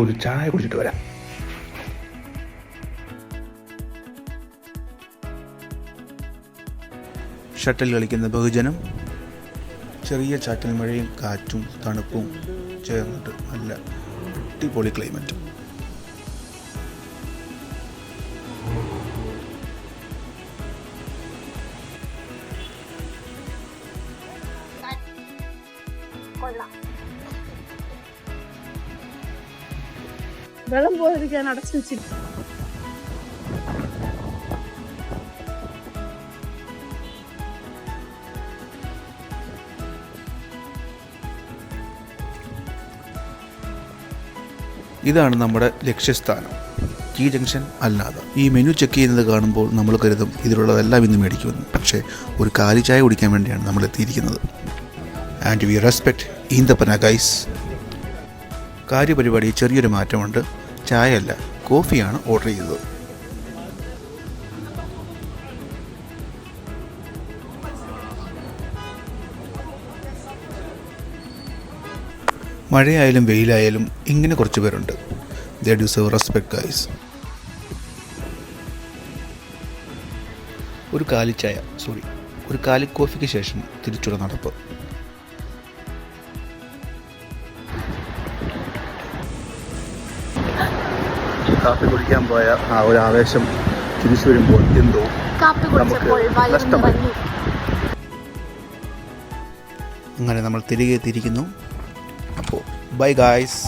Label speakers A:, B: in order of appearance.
A: ഒരു ചായ കുടിച്ചിട്ട് വരാം. ഷട്ടിൽ കളിക്കുന്ന ബഹുജനം, ചെറിയ ചാറ്റൽ മഴയും കാറ്റും തണുപ്പും ചേർന്നിട്ട് നല്ല അടിപൊളി ക്ലൈമറ്റ്.
B: വെള്ളം പോയിരിക്കാൻ അടച്ചു വെച്ചിരിക്കും.
A: ഇതാണ് നമ്മുടെ ലക്ഷ്യസ്ഥാനം, ടി ജംഗ്ഷൻ അല്ലാതെ. ഈ മെനു ചെക്ക് ചെയ്യുന്നത് കാണുമ്പോൾ നമ്മൾ കരുതും ഇതിലുള്ളതെല്ലാം ഇന്ന് മേടിക്കുമെന്ന്. പക്ഷേ ഒരു കാലി ചായ കുടിക്കാൻ വേണ്ടിയാണ് നമ്മൾ എത്തിയിരിക്കുന്നത്. ആൻഡ് വി റെസ്പെക്ട് ഈന്തപ്പന ഗൈസ്. കാര്യപരിപാടി ചെറിയൊരു മാറ്റമുണ്ട്. ചായയല്ല, കോഫിയാണ് ഓർഡർ ചെയ്തത്. മഴയായാലും വെയിലായാലും ഇങ്ങനെ കുറച്ച് പേരുണ്ട്. They deserve respect guys. ഒരു കാലി കോഫിക്ക് ശേഷം തിരിച്ചുള്ള നടപ്പ്. കാപ്പി കുടിക്കാൻ പോയ ആ ഒരു ആവേശം തിരിച്ചു വരുമ്പോൾ എന്തോ നമുക്ക് നഷ്ടമായി. അങ്ങനെ നമ്മൾ തിരികെ എത്തിയിരിക്കുന്നു. അപ്പോൾ ബൈ ഗായ്സ്.